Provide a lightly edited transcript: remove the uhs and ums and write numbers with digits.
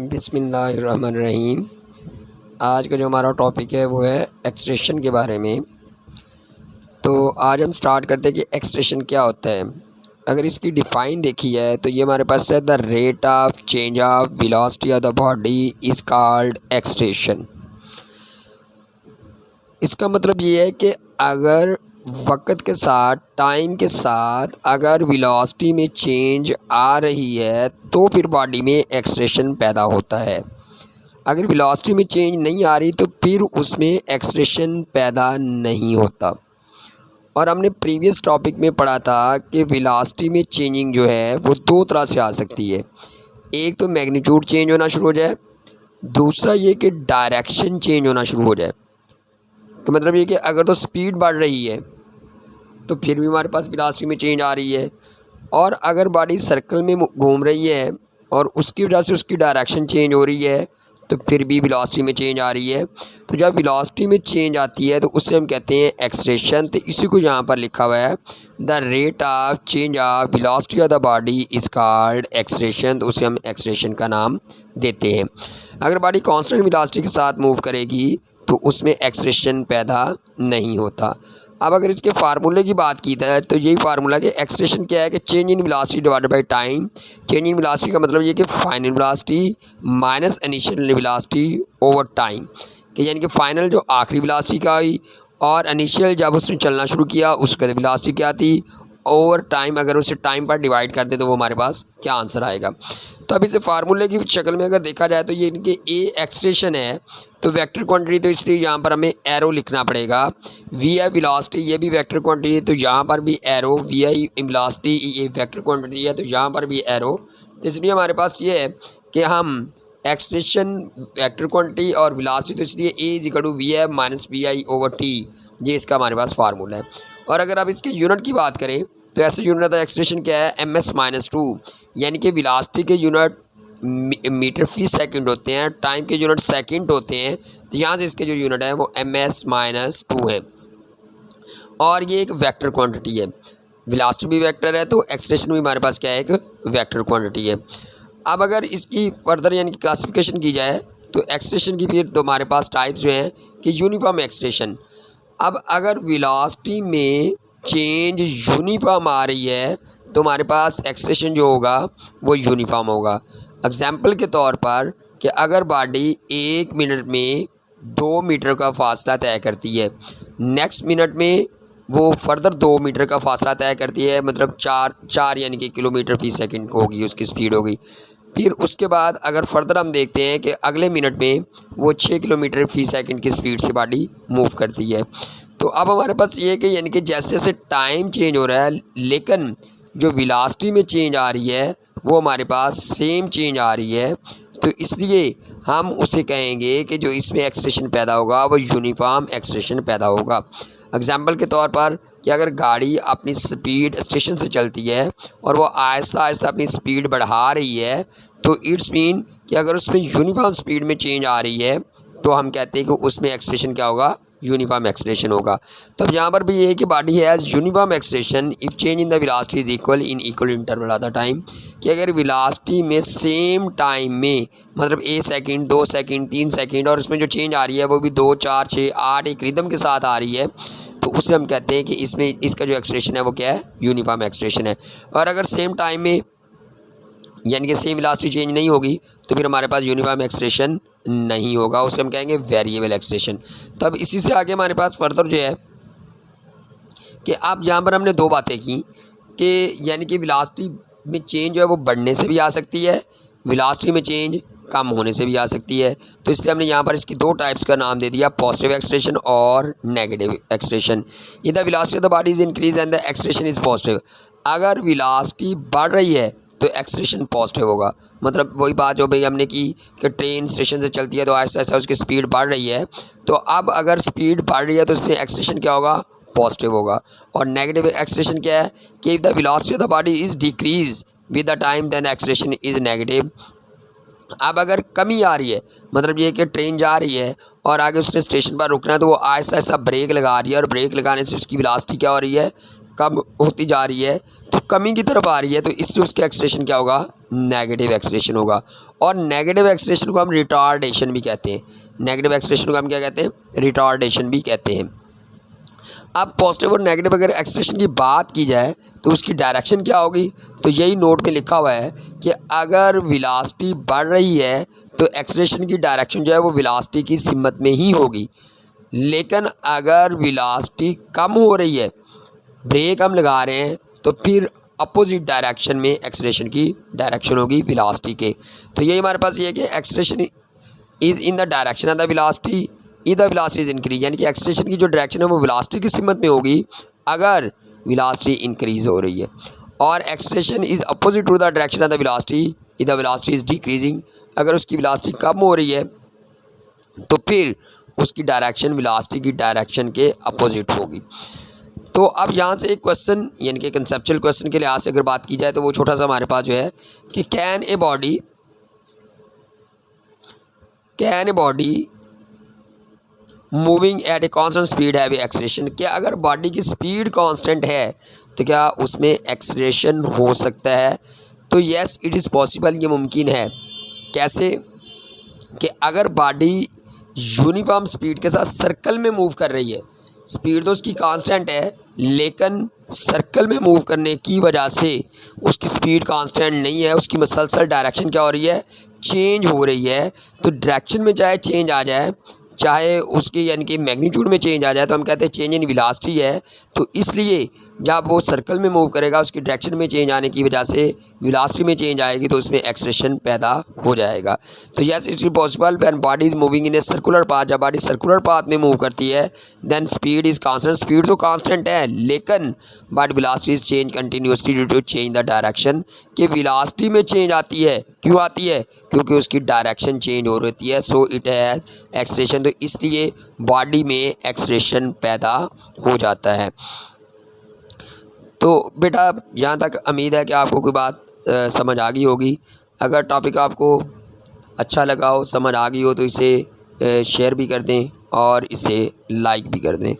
बिस्मिल्लाहिर्रहमानिर्रहीम। आज का जो हमारा टॉपिक है वो है एक्सट्रेशन के बारे में। तो आज हम स्टार्ट करते हैं कि एक्सट्रेशन क्या होता है। अगर इसकी डिफ़ाइन देखी जाए तो ये हमारे पास है, the rate of change of velocity of the body is called extraction. इसका मतलब ये है कि अगर वक्त के साथ, टाइम के साथ अगर वेलोसिटी में चेंज आ रही है तो फिर बॉडी में एक्सट्रेशन पैदा होता है। अगर वेलोसिटी में चेंज नहीं आ रही तो फिर उसमें एक्सट्रेशन पैदा नहीं होता। और हमने प्रीवियस टॉपिक में पढ़ा था कि वेलोसिटी में चेंजिंग जो है वो दो तरह से आ सकती है। एक तो मैग्नीट्यूड चेंज होना शुरू हो जाए, दूसरा ये कि डायरेक्शन चेंज होना शुरू हो जाए। तो मतलब ये कि अगर तो स्पीड बढ़ रही है तो फिर भी हमारे पास वेलोसिटी में चेंज आ रही है, और अगर बॉडी सर्कल में घूम रही है और उसकी वजह से उसकी डायरेक्शन चेंज हो रही है तो फिर भी वेलोसिटी में चेंज आ रही है। तो जब वेलोसिटी में चेंज आती है तो उससे हम कहते हैं एक्सट्रेशन। तो इसी को यहाँ पर लिखा हुआ है, the rate of change of velocity of the body is called extraction. तो उसे हम एक्सट्रेशन का नाम देते हैं। अगर बॉडी कांस्टेंट वेलोसिटी के साथ मूव करेगी तो उसमें एक्सट्रेशन पैदा नहीं होता। अब अगर इसके फार्मूले की बात की जाए तो यही फार्मूला कि एक्सट्रेशन क्या है कि change in velocity divided by time. Change in velocity का मतलब ये कि final velocity minus initial velocity over time, कि यानी कि फ़ाइनल जो आखिरी वेलोसिटी का हुई और इनिशियल जब उसने चलना शुरू किया उसका वेलोसिटी क्या थी ओवर टाइम। अगर उसे टाइम पर डिवाइड कर दे तो वो हमारे पास क्या आंसर आएगा। तो अब इसे फार्मूले की शक्ल में अगर देखा जाए तो ये इनके ए एक्सट्रेशन है तो वेक्टर क्वांटिटी, तो इसलिए यहाँ पर हमें एरो लिखना पड़ेगा। वी आई वेलोसिटी ये भी वेक्टर क्वांटिटी है तो यहाँ पर भी एरो। वी आई वेलोसिटी ये वेक्टर क्वांटिटी है तो यहाँ पर भी एरो। तो इसलिए हमारे पास ये है कि हम एक्सट्रेशन वेक्टर क्वांटिटी और वेलोसिटी, तो इसलिए A is equal to V I minus V I over T, ये इसका हमारे पास फार्मूला है। और अगर आप इसके यूनिट की बात करें तो ऐसे यूनिट ऑफ एक्सट्रेशन क्या है, एम एस माइनस टू, यानी कि वेलोसिटी के यूनिट मीटर फी सेकंड होते हैं, टाइम के यूनिट सेकंड होते हैं। तो यहाँ से इसके जो यूनिट है वो एम एस माइनस टू है। और ये एक वेक्टर क्वांटिटी है, वेलोसिटी भी वेक्टर है तो एक्सट्रेशन भी हमारे पास क्या है, एक वेक्टर क्वांटिटी है। अब अगर इसकी फर्दर यानी कि क्लासिफिकेशन की जाए तो एक्सट्रेशन की फिर तो हमारे पास टाइप जो हैं कि यूनिफॉर्म एक्सट्रेशन। अब अगर वेलोसिटी में चेंज यूनिफॉर्म आ रही है तो हमारे पास एक्सट्रेशन जो होगा वो यूनिफॉर्म होगा। एग्जाम्पल के तौर पर कि अगर बॉडी 1 मिनट में 2 मीटर का फासला तय करती है, नेक्स्ट मिनट में वो फर्दर 2 मीटर का फासला तय करती है, मतलब चार यानी कि किलोमीटर फी सेकंड को होगी उसकी स्पीड होगी। फिर उसके बाद अगर फर्दर हम देखते हैं कि अगले मिनट में वो 6 किलोमीटर फी सेकंड की स्पीड से बॉडी मूव करती है। तो अब हमारे पास ये है कि यानी कि जैसे जैसे टाइम चेंज हो रहा है लेकिन जो वेलोसिटी में चेंज आ रही है वो हमारे पास सेम चेंज आ रही है, तो इसलिए हम उसे कहेंगे कि जो इसमें एक्सट्रेशन पैदा होगा वो यूनिफॉर्म एक्सट्रेशन पैदा होगा। एग्जाम्पल के तौर पर कि अगर गाड़ी अपनी स्पीड स्टेशन से चलती है और वो आहिस्ता आहिस्ता अपनी स्पीड बढ़ा रही है तो इट्स मीन कि अगर उसमें यूनिफॉर्म स्पीड में चेंज आ रही है तो हम कहते हैं कि उसमें एक्सट्रेशन क्या होगा, यूनिफॉर्म एक्सट्रेशन होगा। तो अब यहाँ पर भी ये है कि body has uniform extraction if change in the velocity is equal in equal interval of the time, कि अगर वेलोसिटी में सेम टाइम में मतलब 1 सेकंड 2 सेकंड 3 सेकंड और उसमें जो चेंज आ रही है वो भी 2 4 6 8 एक रिदम के साथ आ रही है तो उसे हम कहते हैं कि इसमें इसका जो एक्सट्रेशन है वो क्या है, यूनिफॉर्म एक्सट्रेशन है। और अगर सेम टाइम में यानी कि सेम वेलोसिटी चेंज नहीं होगी तो फिर हमारे पास यूनिफॉर्म एक्सट्रेशन नहीं होगा, उसे हम कहेंगे वेरिएबल एक्सट्रेशन। तो अब इसी से आगे हमारे पास फर्दर जो है कि अब यहाँ पर हमने दो बातें की कि यानी कि वेलोसिटी में चेंज जो है वो बढ़ने से भी आ सकती है, वेलोसिटी में चेंज कम होने से भी आ सकती है। तो इसलिए हमने यहाँ पर इसकी दो टाइप्स का नाम दे दिया, पॉजिटिव एक्सट्रेशन और negative extraction. If the velocity of the body is increase and the extraction is positive, अगर वेलोसिटी बढ़ रही है तो एक्सट्रेशन पॉजिटिव होगा। मतलब वही बात जो भाई हमने की कि ट्रेन स्टेशन से चलती है तो ऐसा ऐसा उसकी स्पीड बढ़ रही है, तो अब अगर स्पीड बढ़ रही है तो उसमें एक्सट्रेशन क्या होगा, पॉजिटिव होगा। और नेगेटिव एक्सट्रेशन क्या है कि if the velocity of the body is decrease with the time then acceleration is negative. अब अगर कमी आ रही है मतलब ये कि ट्रेन जा रही है और आगे उसने स्टेशन पर रुकना है तो वो आहिस्ता आहिस्ता ब्रेक लगा रही है और ब्रेक लगाने से उसकी वेलोसिटी क्या हो रही है, कम होती जा रही है तो कमी की तरफ आ रही है, तो इसलिए उसका एक्सलेशन क्या होगा, नेगेटिव एक्सलेशन होगा। और नेगेटिव एक्सलेशन को हम रिटार्डेशन भी कहते हैं। नेगेटिव एक्सलेशन को हम क्या कहते हैं, रिटार्डेशन भी कहते हैं। अब पॉजिटिव और नेगेटिव अगर एक्सलेशन की बात की जाए तो उसकी डायरेक्शन क्या होगी, तो यही नोट में लिखा हुआ है कि अगर वेलोसिटी बढ़ रही है तो एक्सलेशन की डायरेक्शन जो है वो वेलोसिटी की सिमत में ही होगी। लेकिन अगर वेलोसिटी कम हो रही है, ब्रेक हम लगा रहे हैं, तो फिर अपोजिट डायरेक्शन में एक्सलेशन की डायरेक्शन होगी वेलोसिटी के। तो यही हमारे पास ये है कि acceleration is in the direction of the velocity if the velocity is increase, यानी कि एक्सलेशन की जो डायरेक्शन है वो वेलोसिटी की सिमत में होगी अगर वेलोसिटी इंक्रीज हो रही है। और acceleration is opposite to the direction of the velocity if the velocity is decreasing, अगर उसकी वेलोसिटी कम हो रही है तो फिर उसकी डायरेक्शन वेलोसिटी की डायरेक्शन के अपोजिट होगी। तो अब यहाँ से एक क्वेश्चन यानी कि कंसेप्चुअल क्वेश्चन के लिहाज से अगर बात की जाए तो वो छोटा सा हमारे पास जो है कि can a body moving at a constant speed have acceleration, क्या अगर बॉडी की स्पीड कांस्टेंट है तो क्या उसमें एक्सलेशन हो सकता है। तो येस इट इज़ पॉसिबल, ये मुमकिन है। कैसे कि अगर बॉडी यूनिफॉर्म स्पीड के साथ सर्कल में मूव कर रही है, स्पीड तो उसकी कांस्टेंट है लेकिन सर्कल में मूव करने की वजह से उसकी स्पीड कांस्टेंट नहीं है, उसकी मसलसल डायरेक्शन क्या हो रही है, चेंज हो रही है। तो डायरेक्शन में चाहे चेंज आ जाए, चाहे उसकी यानी कि मैग्नीट्यूड में चेंज आ जाए, तो हम कहते हैं चेंज इन वेलोसिटी है। तो इसलिए जब वो सर्कल में मूव करेगा उसकी डायरेक्शन में चेंज आने की वजह से वेलोसिटी में चेंज आएगी, तो उसमें एक्सलेशन पैदा हो जाएगा। तो yes it is possible when body is moving in a circular path, जब बॉडी सर्कुलर पाथ में मूव करती है then speed is constant, speed तो कांस्टेंट है लेकिन but velocity is change continuously due to change the direction, कि velocity में change आती है, क्यों आती है, क्योंकि उसकी डायरेक्शन चेंज हो रही है। सो इट हैज़ एक्सलेशन, तो इसलिए बॉडी में एक्सलेशन पैदा हो जाता है। तो बेटा यहाँ तक उम्मीद है कि आपको कोई बात समझ आ गई होगी। अगर टॉपिक आपको अच्छा लगा हो, समझ आ गई हो, तो इसे शेयर भी कर दें और इसे लाइक भी कर दें।